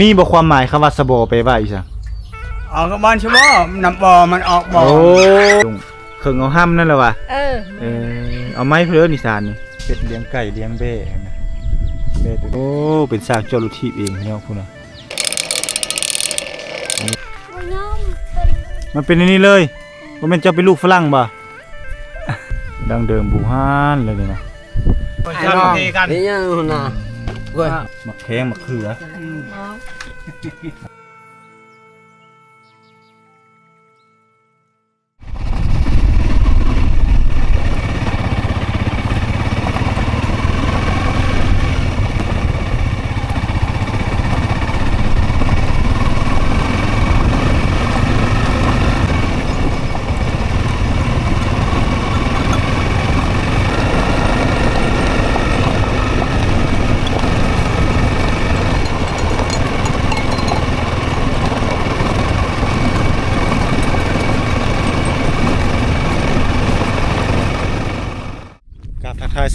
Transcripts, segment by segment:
มีบ่ความหมายคำว่าสบอไปว่าอีสังออกบ้านใช่บ่น้ำบ่อมันออกบ่อโอ้เครื่องเอาห้ำนั่นแหละวะเอาไม้เพื่อนิสานนี่เป็ดเลี้ยงไก่เลี้ยงเบ้นะเบ้ตัวโอ้เป็นสร้างจอรุทีเองเนี่ยคุณน่ะมันเป็นนี่เลยว่ามันจะเป็นลูกฝรั่งบ่ดังเดิมบูฮานเลยนะไอ้น้องนี่ยังน่ะมะแขงมะเขือ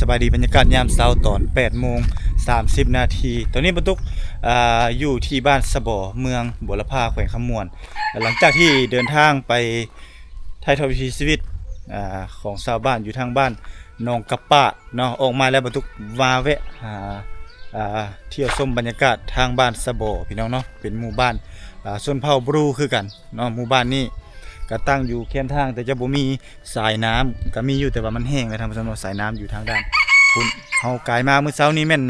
สบายดีบรรยากาศยามเช้าตอน 8:30 นาทีตอนนี้บรรทุกอยู่ที่บ้านสะบ่อเมืองบัวละพาแขวงคำม่วนหลังจากที่เดินทางไปไทยทวีชีวิตของชาวบ้านอยู่ทางบ้านหนองกะปะเนาะออกมาแล้วบรรทุกมาแวะเที่ยวชมบรรยากาศทางบ้านสะบ่อพี่น้องเนาะเป็นหมู่บ้านชนเผ่าบรูคือกันเนาะหมู่บ้านนี้ก็ตั้งอยู่แคมทางแต่จะบ่มีสายน้ำก็มีอยู่แต่ว่ามันแห้งแล้วทำสำหรับสายน้ำอยู่ทางด้านคุณเฮากายมาเมื่อเช้านี้แม่น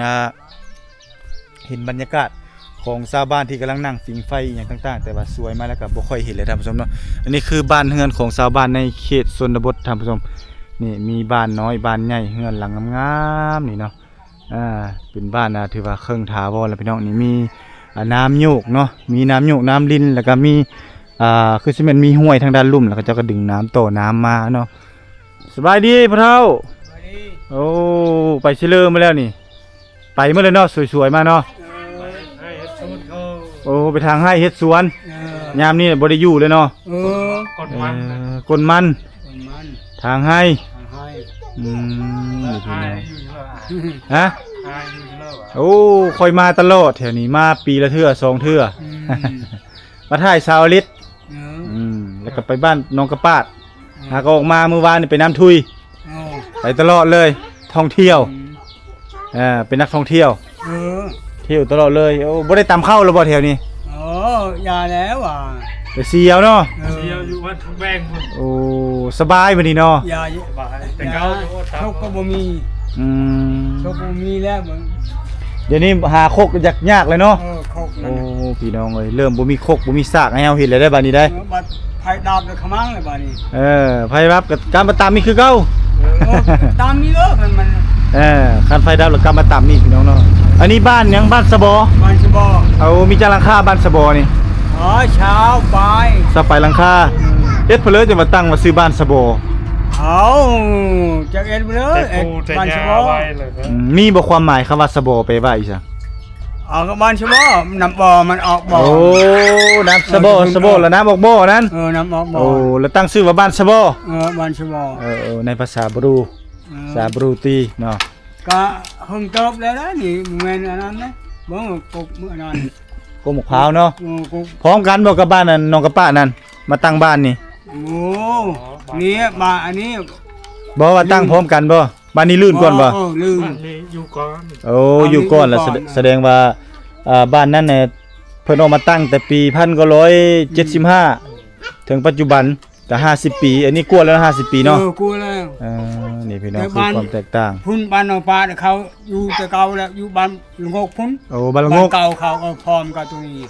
เห็นบรรยากาศของชาวบ้านที่กำลังนั่งฟิงไฟอย่างต่างๆแต่ว่าสวยมากแล้วก็บ่ค่อยเห็นเลยท่านผู้ชมเนาะอันนี้คือบ้านเฮือนของชาวบ้านในเขตชนบทท่านผู้ชมนี่มีบ้านน้อยบ้านใหญ่เฮือนหลังงามๆนี่เนาะเป็นบ้านถือว่าเครื่องถาวรแล้วพี่น้องนี่มีน้ำโยกเนาะมีน้ำโยกน้ำลิ้นแล้วก็มีคือสิมันมีห้วยทางด้านลุ่มแล้วก็เจ้าก็ดึงน้ำต่อน้ำมาเนาะสบายดีพ่อเฒ่าโอ้ไปเชลมาแล้วนี่ไปเมื่อไรเนาะสวยๆมาเนาะโอ้ไปทางให้เฮ็ดสวนยามนี้บ่ได้อยู่เลยเนาะกลมันทางให้ฮะโอ้คอยมาตลอดแถวนี้มาปีละเทื่อ2เทื่อมาถ่ายชาวลิศแล้วก็ไปบ้านน้องกระปาดหากออกมาเมื่อวานนี่ไปน้ำทุยไปตลอดเลยท่องเที่ยวเป็นนักท่องเที่ยวเที่ยวตลอดเลยโอ้บ่ได้ตามเข้าหรือบ่แถวนี้โอ้ยาแล้วอ่ะไปเสียวเนาะเสียวอยู่วัดทุกแบงพุ่นโอ้สบายมื้อนี้เนาะยาแต่เก่าโชคก็บ่มีโชคบ่มีแล้วเดี๋ยวนี้หาโคกยากเลยเนาะโคกโอ้พี่น้องเอ้ยเริ่มบ่มีโคกบ่มีซากให้เฮาเห็นเลยได้บัดนี้ได้บัดไผดาบเลยขมังเลยบัดนี้ไผรับกับการมาตามนี่คือเก่าตามนี้เด้อมันคันไฟดับแล้วการมาตามนี่พี่น้องเนาะอันนี้บ้านหยังบ้านสะบอบ้านสะบอเอามีจังหลังคาบ้านสะบอนี่เช้าไปสะไปหลังคาเอ็ดเพลอจะมาตั้งมาซื้อบ้านสะบอจากเอ็ดเลยบ้านสะบอมีบ่ความหมายคำว่าสะบอไปว่าอีสังออกบ้านสะบอน้ำบ่อมันออกบ่อโอ้น้ำสะบอแล้วน้ำออกบ่อนั้นน้ำออกบ่อโอ้แล้วตั้งชื่อว่าบ้านสะบอบ้านสะบอในภาษาบรูตีเนาะก็หึงตบแล้วนะนี่แม่นอันนั้นนะบ่กบมื้อนั้นกบหมกพร้าวเนาะพร้อมกันบ่กับบ้านนั้นน้องกระปะนั่นมาตั้งบ้านนี่โอ้นี่บ้านอันนี้บ่ว่าตั้งพร้อมกันบ่บ้านนี้ลื่นก่อนบ่ลื่นอยู่ก่อนโอ้อยู่ก่อนแล้วแสดงว่าบ้านนั้นเนี่ยเพิ่นออกมาตั้งแต่ปี1975ถึงปัจจุบันก็50ปีอันนี้กว่าแล้ว50ปีเนาะกว่าแล้วนี่พี่น้องคือความแตกต่างพุ่นบ้านน้องปาเขาอยู่แต่เก่าแล้วอยู่บ้านลุงงกพุ่นโอ้บ้านลุงงกเก่าเขาก็พร้อมกับตรงนี้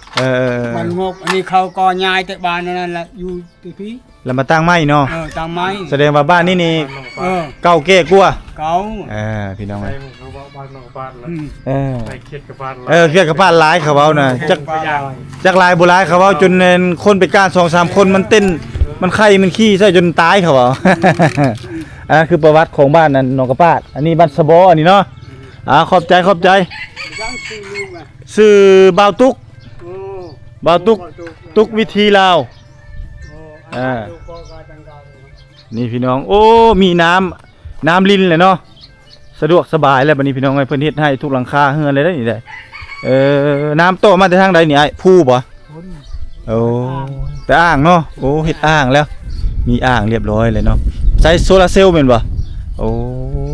บ้านลุงงกอันนี้เขาก็ย้ายแต่บ้านนั้นแหละอยู่ที่พี่แล้วมาตั้งไม้เนาะตั้งไม้แสดงว่าบ้านนี้นี่เก่าแก่กว่าเก่าพี่น้องบ้านน้องปาแล้วไปเครียดกับบ้านเครียดกับบ้านหลายเขาเว้าน่ะจักหลายบ่หลายเขาเว้าจนคนไปก้าน 2-3 คนมันเต้นมันไข้มันขี้ใช่จนตายเขาเว้าคือประวัติของบ้านนั้นน้องกระปาดอันนี้บ้านสะบออันนี้เนาะขอบใจชื่อบ่าวตุกตุกวิธีลาวนี่พี่น้องโอ้มีน้ำลิ้นเลยเนาะสะดวกสบายแล้วบัดนี้พี่น้องให้เพิ่นเฮ็ดให้ทุกหลังคาเฮือนเลยได้นี่ได้ น้ำโตมาแต่ทางใดนี่ไอ้ผู้บ่ คน โอ้แต่อ่างเนาะโอ้เฮ็ดอ่างแล้ว มีอ่างเรียบร้อยเลยเนาะใช้โซลาร์เซลล์แม่นบ่โอ้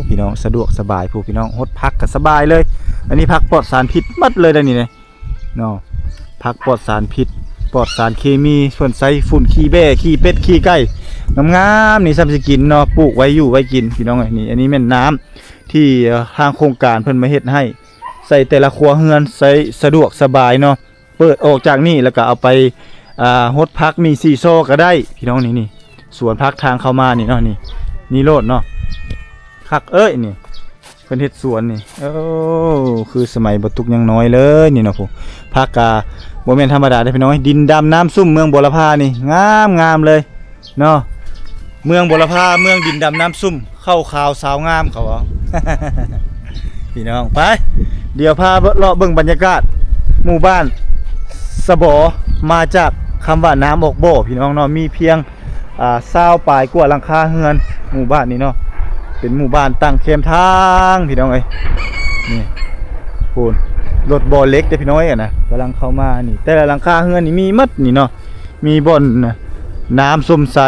พี่น้องสะดวกสบายผู้พี่น้องฮดพักก็สบายเลย อันนี้พักปลอดสารพิษหมดเลยเด้อนี่เนาะพักปลอดสารพิษปลอดสารเคมีส่วนใส่ฝุ่นขี้แบ้ขี้เป็ดขี้ไก่งามๆนี่ซ้ำสิกินเนาะปลูกไว้อยู่ไว้กินพี่น้องเอ้ยนี่อันนี้แม่นน้ำที่ทางโครงการเพิ่นมาเฮ็ดให้ใส่แต่ละครัวเรือนใส่สะดวกสบายเนาะเปิดออกจากนี่แล้วก็เอาไปฮดพักมีซีโซก็ได้พี่น้องนี่สวนพักทางเข้ามานี่เนาะนี่โลดเนาะคักเอ้ยนี่เพิ่นเฮ็ดสวนนี่โอ้คือสมัยบ่ตุกยังน้อยเลยนี่เนาะผู้พักกะบ่แม่นธรรมดาเด้อพี่น้องดินดำน้ำซุ่มเมืองบัวละพานี่งามเลยเนาะเมืองบัวละพาเมืองดินดำน้ำซุ่มเข้าข่าวสาวงามเขาเอา พี่น้องไปเดี๋ยวพาเลาะเบิ่งบรรยากาศหมู่บ้านสะบอมาจากคำว่าน้ำออกบ่อพี่น้องเนาะมีเพียง20ปลายกว่าหลังคาเฮือนหมู่บ้านนี้เนาะเป็นหมู่บ้านตั้งเข้มทางพี่น้องเอ้ยนี่พูนรถบ่อเล็กเด้อพี่น้อยอ่ะนะกำลังเข้ามานี่แต่ละหลังคาเฮือนนี่มีหมดนี่เนาะมีบ่อนน้ำส้มไซ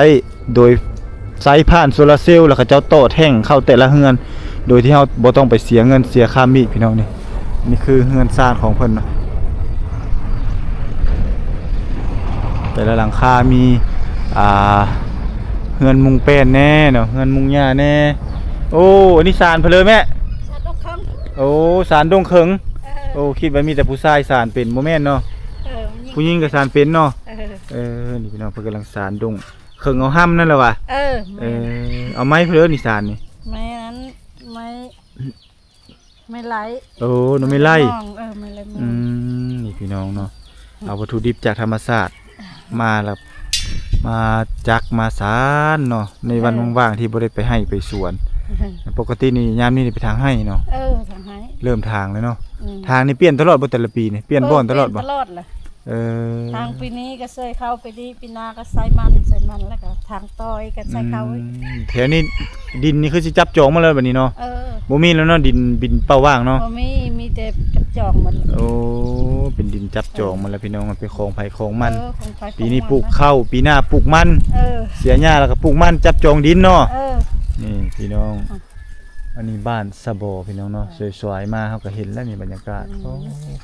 โดยไซผ่านโซลาร์เซลล์แล้วก็เจ้าโตแท่งเข้าแต่ละเฮือนโดยที่เฮาบ่ต้องไปเสียเงินเสียค่ามีดพี่น้องนี่คือเฮือนสร้างของเพิ่นเนาะแต่ละหลังคามีเฮือนมุงแป้นแน่เนาะเฮือนมุงหญ้าแน่โอ้อันนี้ศาลเพนเลยแม่ สะดกคง โอ้ศาลดงเขิงโอ้คิดว่ามีแต่ผู้ชายศาลเป็นบ่แม่นเนาะผู้หญิงก็ศาลเป็นเนาะนี่พี่น้องเพิ่นกำลังศาลดงเขิงเอาห้ำนั่นแหละว่ะเอาไม้เพนเลยนี่ศาลนี่ ไม่นั้นไม่ไหล โอ้น้องไม่ไล่ ไม่ไหล นี่พี่น้องเนาะเอาวัตถุดิบจากธรรมชาติมาแล้วมาจักมาสารเนาะในวันว่างๆที่บ่ได้ไปให้ไปสวนปกตินี่ยามนี้ไปทางให้เนาะทางให้ เริ่มทางแล้วเนาะทางนี่เปลี่ยนตลอดบ่แต่ละปีนี่เปลี่ยนบ่อนตลอดบ่ ตลอดเลย ทางปีนี้ก็ใส่เข้าไปดีปีหน้าก็ใส่มันแล้วก็ทางต้อยก็ใส่เข้าแถวนี้ดินนี่คือสิจับจองมาเลยบัดนี้เนาะบ่มีแล้วเนาะดินบินเป้าว่างเนาะบ่มีแต่จับจองมันโอ้เป็นดินจับจองมาแล้วพี่น้องมันเป็นของไผของมันปีนี้ปลูกข้าวปีหน้าปลูกมันเสียหญ้าแล้วก็ปลูกมันจับจองดินเนาะนี่พี่น้องอันนี้บ้านสะบอพี่น้องเนาะสวยๆมาเฮาก็เห็นแล้วนี่บรรยากาศโอ้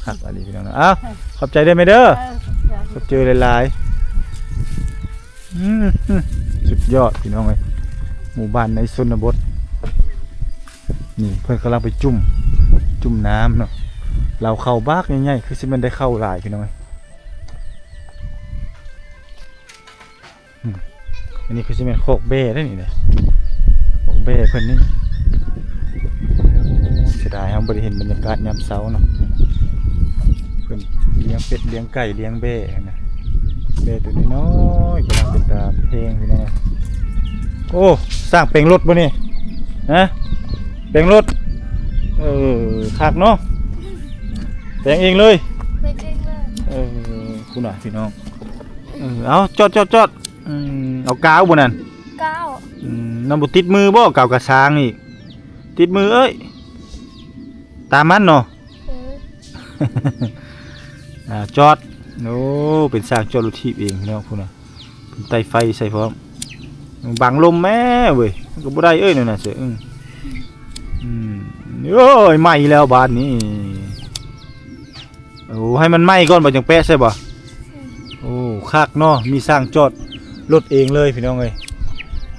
คักอะไรพี่น้องเนาะอ้าวขอบใจได้ไหมเด้อขอบเจอหลายๆสุดยอดพี่น้องเอ้ยหมู่บ้านในชนบทนี่เพิ่นกำลังไปจุ่มน้ำเนาะเราเข้าบากง่ายๆคือสิมันได้เข้าหลายพี่น้องเอ้ยอันนี้คือสิเป็นโคกเบ้ได้นี่เด้โคกเบ้เพิ่นนี่เสียดายครับบ่ได้เห็นบรรยากาศยามเช้าเนาะเพิ่นเลี้ยงเป็ดเลี้ยงไก่เลี้ยงเบ้นะเบ้ตัวน้อยๆกำลังเป็นตาเพลงพี่น้องโอ้สร้างเปลงรถบ่นี่ฮะเปลงรถคักเนาะแปลงเองเลยเป็นเองเลยคุณน่ะพี่น้องเอาจอดเอากาวบ่นั่นน้ำบ่ติดมือบ่กาวกระซางอีกติดมือเอ้ยตามมันเนาะจอดโอ้เป็นสร้างจอดรถถีบเองพี่น้องคุณน่ะเป็นไตไฟใส่พร้อมบังลมแม่เว้ยมันก็บ่ได้เอ้ยนั่นน่ะเสือโอ้ยไหม้แล้วบ้านนี้โอ้ให้มันไหม้ก่อนบ่จังแปะใช่บ่โอ้คักเนาะมีสร้างจอดรถเองเลยพี่น้องเอ้ย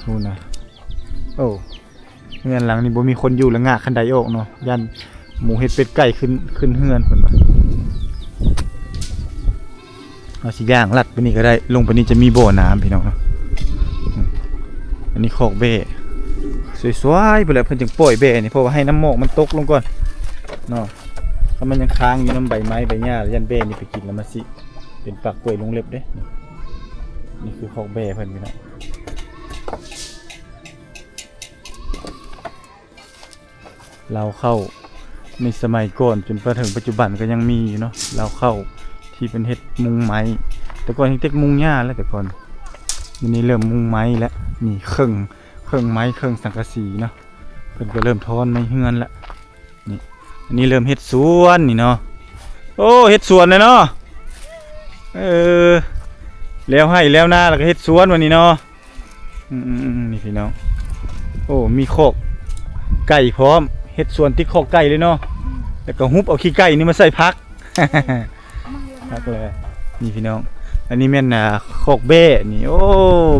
นู่นน่ะโอ้เฮือนหลังนี้บ่มีคนอยู่แล้วงะคันใดออกเนาะยันหมูเห็ดเป็ดไก่ขึ้นเฮือนเพิ่นว่าเอาสิย่างลัดไปนี่ก็ได้ลงไปนี่จะมีบ่อน้ำพี่น้องเนาะอันนี้โคกเบ้สวยๆไปเลยเพิ่นจึงปล่อยเบ้นี่เพราะว่าให้น้ำหมอกมันตกลงก่อนเนาะถ้ามันยังค้างอยู่น้ำใบไม้ใบหญ้ายันเบ้นี่ไปกินแล้วมันสิเป็นปากเปื่อยลงเล็บเด้นี่คือโคกเบ้เพิ่นพี่น้องเราเข้าในสมัยก่อนจนมาถึงปัจจุบันก็ยังมีอยู่เนาะเราเข้าที่เป็นเฮ็ดมุงไม้แต่ก่อนเฮ็ดมุงหญ้าแล้วแต่ก่อนนี่เริ่มมุงไม้แล้วนี่เครื่องไม้เครื่องสังกะสีเนาะเพิ่นก็เริ่มทอนในเฮือนแล้วนี่อันนี้เริ่มเฮ็ดสวนนี่เนาะโ อ้เฮ็ดสวนเลยเนาะแล้วให้แล้วหน้าแล้วก็เฮ็ดสวนวันนี้เนาะนี่พี่น้องโอ้มีคอกไก่พร้อมเฮ็ดสวนติดคอกไก่เลยเนาะแล้วก็ฮุบเอาขี้ไก่นี่มาใส่พัก พักเลยนี่พี่น้องอันนี้แม่นคอกเบ้นี่โอ้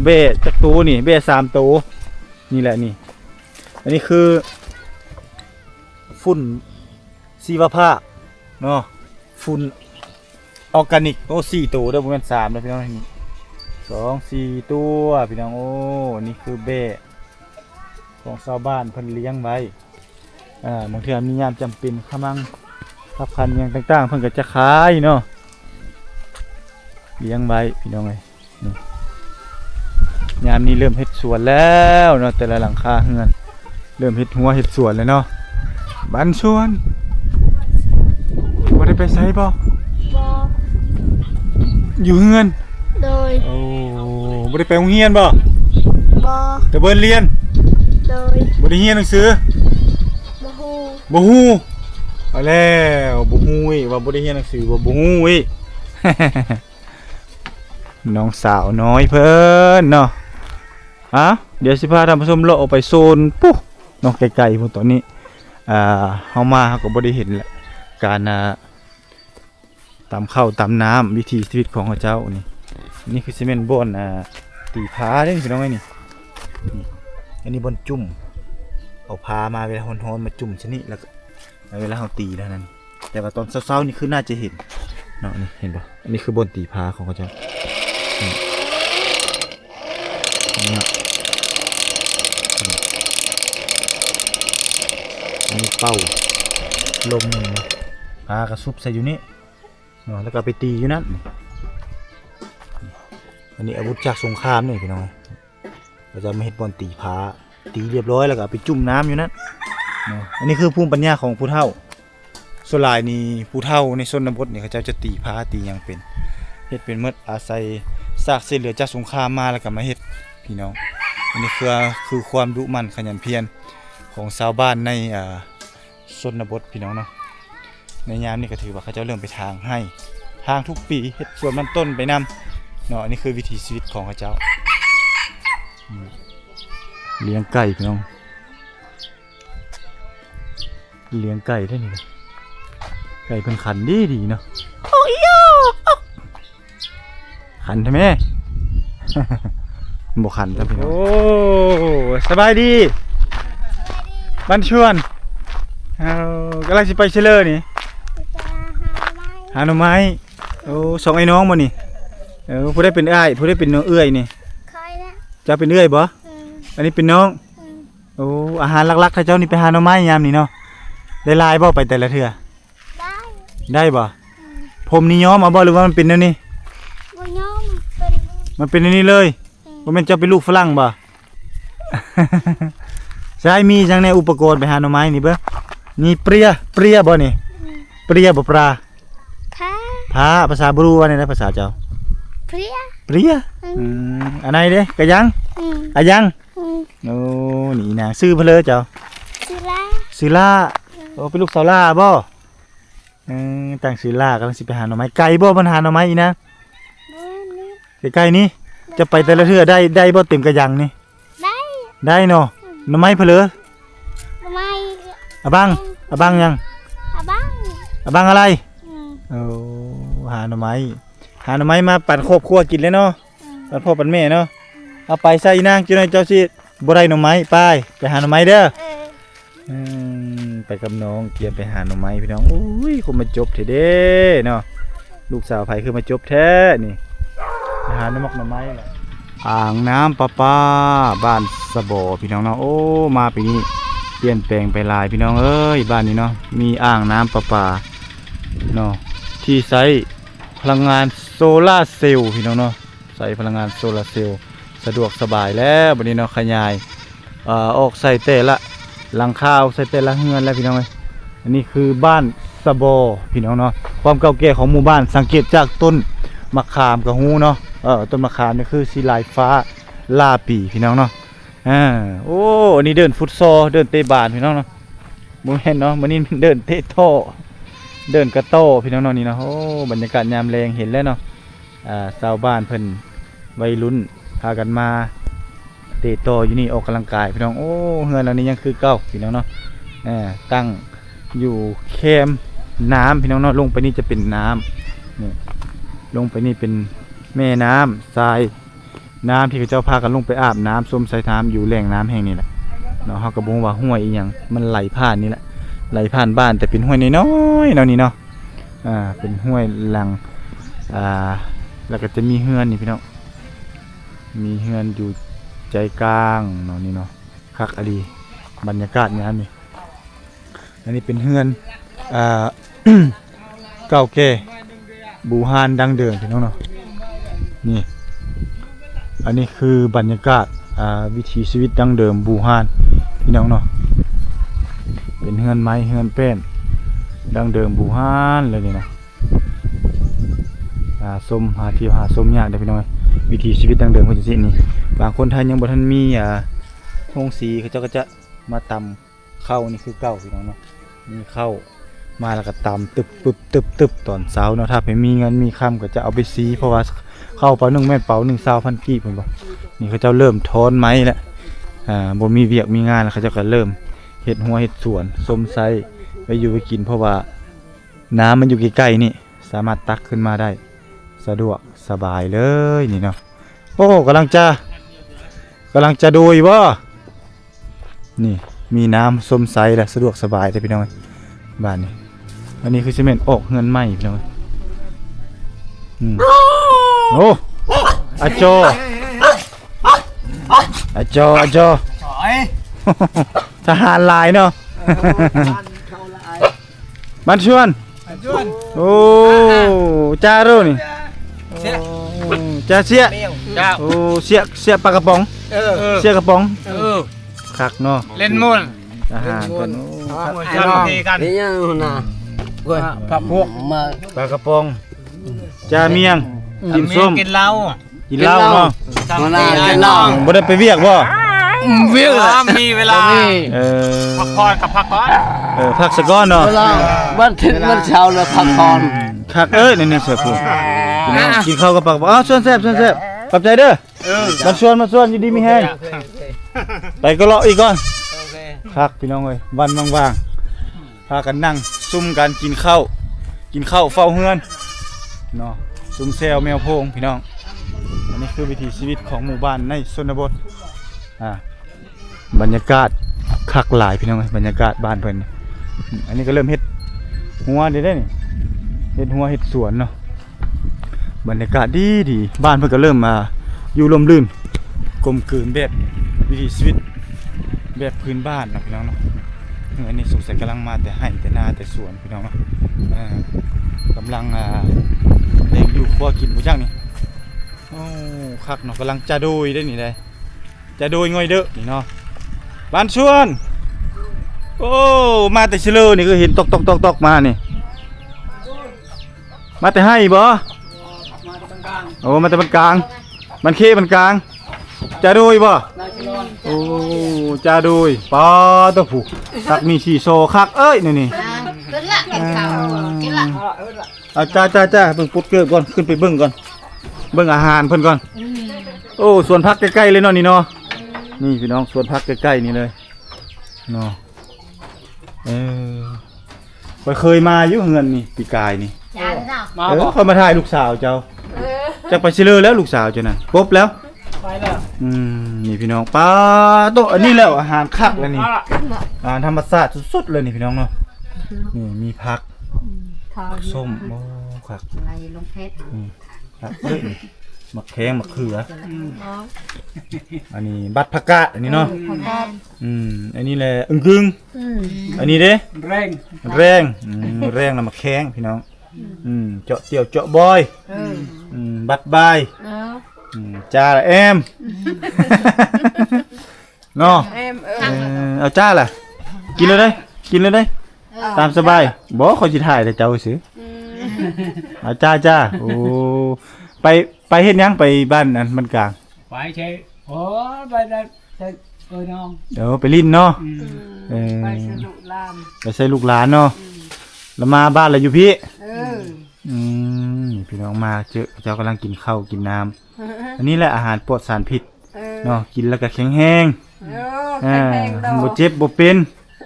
เบ้จักตัวนี่เบ้3ตัวนี่แหละนี่อันนี้คือฝุ่นชีวภาพเนาะฝุ่นออร์แกนิกโอ้4ตัวเด้อบ่แม่น3เด้อพี่น้องนี่2 4ตัวพี่น้องโอ้นี่คือเบ้ของชาวบ้านเพิ่นเลี้ยงไว้บางเทื่อมียามจำเป็นขมังขับคันอย่างต่างๆเพิ่นก็จะขายเนาะเลี้ยงไว้พี่น้องเอ้ยนี่ยามนี้เริ่มเฮ็ดสวนแล้วเนาะแต่ละหลังคาเฮือนเริ่มเฮ็ดหัวเฮ็ดสวนแล้วเนาะบ้านสวนบ่ได้ไปไสบ่ บ่ อยู่เฮือน โดย โอ้บ่ได้ไปโรงเรียนบ่ บ่ แต่เบิ่นเรียน โดย บ่ได้เรียนหนังสือ บ่ฮู้ บ่ฮู้เอาแล้วบ่ฮู้อีกว่าบ่ได้เรียนหนังสือบ่ฮู้อีก น้องสาวน้อยเพิ่นเนาะเดี๋ยวสิพาท่านผู้ชมเลาะออกไปโซนปุ๊เนาะไกลๆพุ่นตอนนี้เฮามาเฮาก็บ่ได้เห็นแหละการตามข้าวตามน้ำวิถีชีวิตของเขาเจ้านี่คือซีเมนต์บ่อนตีผาเด้พี่น้องเอ้ยนี่อันนี้บ่อนจุ่มเอาพามาเวลาร้อนๆมาจุ่มชนิดแล้วก็เวลาเฮาตีเท่านั้นแต่ว่าตอนเช้าๆนี่คือน่าจะเห็นเนาะนี่เห็นบ่อันนี้คือบ่อนตีผาของเขาเจ้านี่อันนี้เป้าลมพากระซุบใส่อยู่นี่แล้วก็ไปตีอยู่นั่นอันนี้อาวุธจากสงครามนี่พี่น้องเราจะมาเฮ็ดบอลตีผาตีเรียบร้อยแล้วก็ไปจุ่มน้ำอยู่นั่นอันนี้คือภูมิปัญญาของผู้เฒ่าส่วนหลายนี่ผู้เฒ่าในชนบทนี่เขาจะตีผาตีอย่างเป็นเฮ็ดเป็นเมื่ออาศัยซากเศษเหลือจากสงครามมาแล้วก็มาเฮ็ดพี่น้องอันนี้คือความดุมันขยันเพียรของชาวบ้านในชนบทพี่น้องเนาะในยามนี้ก็ถือว่าเขาจะเริ่มไปทางทุกปีเฮ็ดสวนมันต้นไปนำเนาะนี่คือวิถีชีวิตของเขาเจ้าเลี้ยงไก่พี่น้องเลี้ยงไก่ได้นี่ไก่เป็นขันดีเนาะโอ้ยขันใช่ไหม บ่ขันครับพี่น้องโอ้สบายดีบ้านชวนกำลังสิไปเชลเลอร์นี่หาหน่อไม้โอ้สองไอ้น้องบ่นี่ผู้ได้เป็นอ้ายผู้ได้เป็นน้องเอื้อยนี่ เคยนะ เจ้าเป็นเอื้อยบ่อันนี้เป็นน้องโอ้อาหารหลักๆถ้าเจ้านี่ไปหาหน่อไม้ยามนี่เนาะได้ลายบ่ไปแต่ละเทื่อ ได้ ได้บ่ผมนี่ย้อมเอาบ่หรือว่ามันเป็นแนวนี้ บ่ยอมเป็น มันเป็นแนวนี้เลยบ่แม่นเจ้าเป็นลูกฝรั่งบ่ ใช่มีจังในอุปกรณ์ไปหาหน่อไม้นี่เบ้อนี่เปรี้ยบ่นี่เปรี้ยบ่ปลา พา ภาษาบรูว่าในภาษาเจ้า เพลีย เปรี้ยอันไหนเด้กะยังอะยัง โอ้นี่นางซื้อเพลอเจ้า ศิลา ซื้อล่าโอ้เป็นลูกสาวล่าบ่ตั้งซื้อล่ากำลังสิไปหาหน่อไม้ไก่บ่มันหาหน่อไม้อีนะ บ่นี่ ใกล้ๆนี่จะไปแต่ละเทื่อได้บ่เต็มกะยังนี่ ได้ ได้เนาะหน่อไม้เพลอ ทำไม อะบังยัง อะบ้าง อะบังอะไรโอ้หาหน่อไม้มาปั่นครอบครัวกินเลยเนาะปั่นพ่อปั่นแม่เนาะเอาไปใส่นางจังหน่อยเจ้าสิบ่ได้หน่อไม้ไปหาหน่อไม้เด้อไปกับน้องเกียร์ไปหาหน่อไม้พี่น้องอุ้ยคนมาจบเถเด้เนาะลูกสาวไผคือมาจบแท้นี่ไปหาหน่อไม้แหละอ่างน้ำประปาบ้านสะบอพี่น้องเนาะโอ้มาปีนี้เปลี่ยนแปลงไปหลายพี่น้องเอ้ยบ้านนี้เนาะมีอ่างน้ำประปาเนาะที่ใช้พลังงานโซล่าร์เซลล์พี่น้องเนาะใช้พลังงานโซล่าร์เซลล์สะดวกสบายแล้วบัดนี้เนาะขยายออกใส่แต่ละหลังคาใส่แต่ละเฮือนแล้วพี่น้องเอ้ยอันนี้คือบ้านสะบอพี่น้องเนาะความเก่าแก่ของหมู่บ้านสังเกตจากต้นมะขามกับฮู้เนาะต้นมะขามนี่คือสีลายฟ้าลาปีพี่น้องเนาะโอ้อันนี้เดินฟุตซอลเดินเตะบาสพี่น้องเนาะบ่แม่นเนาะมื้อนี้เดินเตะท่อ เดินกระโตพี่น้องเนาะนี่เนาะโอ้บรรยากาศยามแรงเห็นแล้วเนาะชาวบ้านเพิ่นวัยรุ่นพากันมาเตะโตอยู่นี่ออกกำลังกายพี่น้องโอ้เฮือนหลังนี้ยังคือเก่าพี่น้องเนาะตั้งอยู่แคมน้ำพี่น้องเนาะลงไปนี่จะเป็นน้ำนี่ลงไปนี่เป็นแม่น้ำทรายน้ำที่เขาเจ้าพากันลงไปอาบน้ำส้มสายน้ำอยู่แหล่งน้ำแห่งนี้แหละเนาะเฮาก็บ่ฮู้ว่าห้วยอีหยังมันไหลผ่านนี่แหละไหลผ่านบ้านแต่เป็นห้วยน้อยๆเนาะนี่เนาะเป็นห้วยหลังแล้วก็จะมีเฮือนนี่พี่น้องมีเฮือนอยู่ใจกลางเนาะนี่เนาะคักอดีบรรยากาศยามนี้อันนี้เป็นเฮือนเก่าแก่บูฮานดังเดิมพี่น้องเนาะนี่อันนี้คือบรรยากาศวิถีชีวิตดังเดิมบูฮานพี่น้องเนาะเป็นเฮือนไม้เฮือนแป้นดังเดิมบูฮานเลยนี่นะส้มหาที่หาส้มยากเด้อพี่น้องวิถีชีวิตดังเดิมของจังซี่นี่บางคนไทยยังบ่ทันมีโรงสีเขาเจ้าก็จะมาตำข้าวนี่คือเก่าพี่น้องเนาะมีข้าวมาแล้วก็ตำตึบตอนเช้าเนาะถ้าไม่มีเงินมีค่ำก็จะเอาไปซีเพราะว่าข้าวเปล่า1แม่นเปล่า1,000กีบเพิ่นบ่นี่เขาเจ้าเริ่มถอนไม้แล้วบ่มีเวียกมีงานแล้วเขาเจ้าก็เริ่มเฮ็ดหัวเฮ็ดสวนส้มไส้ไปอยู่ไปกินเพราะว่าน้ำมันอยู่ใกล้ๆนี่สามารถตักขึ้นมาได้สะดวกสบายเลยนี่เนาะโอ้กำลังจะดูอยู่บ่นี่มีน้ำส้มไซและสะดวกสบายเลยพี่น้องบ้านนี้อันนี้คือซีเมนต์ออกเงินใหม่พี่น้องโอ้อาโจทหารลายเนาะบ้านชวนโอ้จ้าโร่นี่จ้าเสียโอ้เสียปลากระป๋องเสียกระป๋องคักเนาะ เล่นมุน อาหารกัน ไอ้น้องนี่ยังน่ะผักพวกมา ปลากระป๋องจ้าเมียงกินส้ม กินเหล้า เนาะ กินเหล้า บ่ได้ไปเวียกบ่ เวียกมีเวลาพักผ่อนกับพักผ่อน พักสักก้อนเนาะ วันถึงวันเช้าแล้วพักผ่อน คักนี่เสือผู้กินข้าวกับปลากระป๋องชวนแซ่บขอบใจเด้อมาชวนอยู่ดีมีแห้งไปก็เลาะอีกก่อนคักพี่น้องเอ้ยวันว่างๆพากันนั่งซุ่มกันกินข้าวเฝ้าเฮือนเนาะซุ่มแซวแมวโพงพี่น้องอันนี้คือวิถีชีวิตของหมู่บ้านในชนบทบรรยากาศคักหลายพี่น้องเอ้ยบรรยากาศบ้านเพิ่นอันนี้ก็เริ่มเฮ็ดหัวได้นี่เฮ็ดหัวเฮ็ดสวนเนาะบรรยากาศดีบ้านเพิ่นก็เริ่มมาอยู่ร่มรื่นกลมกลืนแบบวิถีชีวิตแบบพื้นบ้านนะพี่น้องเนาะอันนี้สงสัยกำลังมาแต่ให้แต่นาแต่สวนพี่น้องเนาะกำลังเลี้ยงอยู่ครัวกินบ่จังนี่โอ้คักเนาะกำลังจะโดยได้นี่ได้จะโดยง่อยเด้อนี่เนาะบ้านชวนโอ้มาแต่เชลนี่ก็เห็นตอกมานี่มาแต่ให้บ่โอ้มาแต่มันกลางมันเคมันกลางจะโดยบ่โอ้จะโดยปอตัวผูกคักมีชีโซคักเอ้ยนี่กินละกินข้าวกินละ เอาจ้าเบิ่งปุ๊บเกิดก่อนขึ้นไปเบิ่งก่อนเบิ่งอาหารเพิ่นก่อนโอ้สวนพักใกล้ๆเลยเนาะนี่เนาะนี่พี่น้องสวนพักใกล้ๆนี่เลยเนาะเคยมาอยู่เฮือนนี่ปีกายนี่เขามาถ่ายลูกสาวเจ้าจากไปซิเลอร์แล้วลูกสาวเจ้าน่ะครบแล้วไปแล้วนี่พี่น้องป้าโตอันนี้แล้วอาหารคักแล้วนี่อาหารธรรมชาติสุดๆเลยนี่พี่น้องเนาะนี่มีผักส้มโอ้คักอะไรลงเพชรครับเฮ้ยมะแขงมะเขืออันนี้บัตรผักกาดอันนี้เนาะอันนี้แหละอึ่งกึ่งอันนี้เด้แรงนะมะแขงพี่น้องเจาะเตี่ยวเจาะบอยบัตรใบจ้าละแอมเนาะเอาจ้าล่ะกินเลยได้ตามสบายบ่ขอสิถ่ายแต่เจ้าสิเอาจ้าโอ้ไปเฮ็ดหยังไปบ้านอันมันกลางไปใช่โอ้ไปได้น้องไปลิ้นเนาะไปใส่ลูกหลานเนาะ แล้วมาบ้านแล้วอยู่พี่ เออ นี่พี่น้องมาเจอเจ้ากำลังกินข้าวกินน้ำอันนี้แหละอาหารปลอดสารพิษเนาะกินแล้วก็แข็งแรงบ่เจ็บบ่เป็น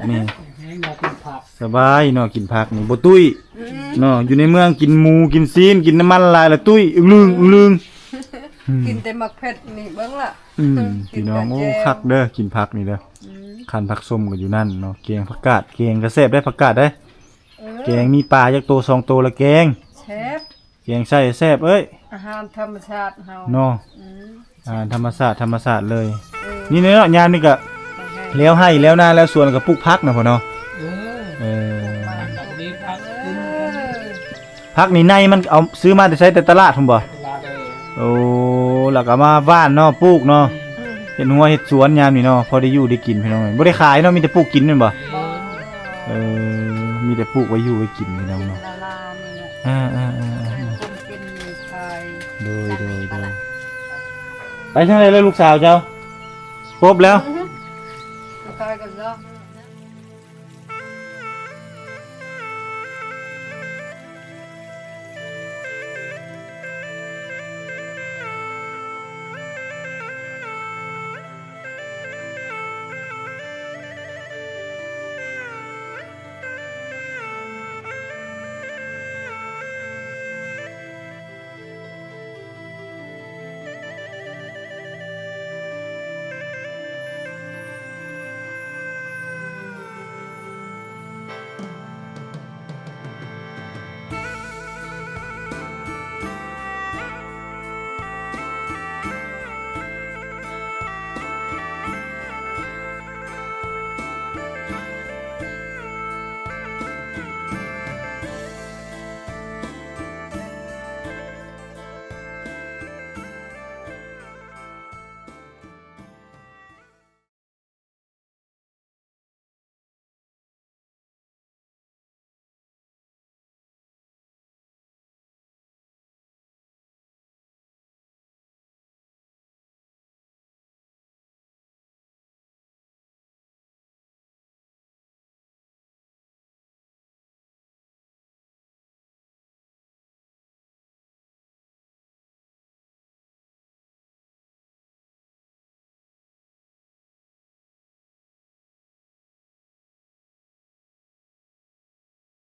นี่ แห้งเราเป็นผัก สบายเนาะกินผักนี่บ่ตุ้ยเนาะอยู่ในเมืองกินหมูกินซีนกินน้ำมันหลายละตุ้ยอึ้งลึงอึ้งลึง กินแต่หมักเผ็ดนี่เบิ่งล่ะ พี่น้องโอ้คักเด้อกินผักนี่เด้อคันผักส้มก็อยู่นั่นเนาะแกงผักกาดแกงก็แซ่บได้ผักกาดได้แกงมีปลาจักโตสองโตละแกง เชฟ แกงใส่แซ่บเอ้ย อาหารธรรมชาติเฮา เนาะธรรมศาสตร์เลยนี่เนาะยามนี่ก็แล้วให้แล้วนาแล้วสวนก็ปลูกผักนะพ่อเนาะ เออ เออ แบบนี้ผักกิน ผักนี่ในมันเอาซื้อมาแต่ใช้แต่ตลาดพุ่นบ่ ตลาดเลย โอ้แล้วก็มาบ้านเนาะปลูกเนาะเฮ็ดหัวเฮ็ดสวนยามนี่เนาะพอได้อยู่ได้กินพี่น้องบ่ได้ขายเนาะมีแต่ปลูกกินแม่นบ่เออมีแต่ปลูกไว้อยู่ไว้กินพี่น้องเนาะ ลาลานี่แหละ คนกินมีไทย โดยไปทางไหนแล้วลูกสาวเจ้าครบแล้ว ไทยก็เนาะ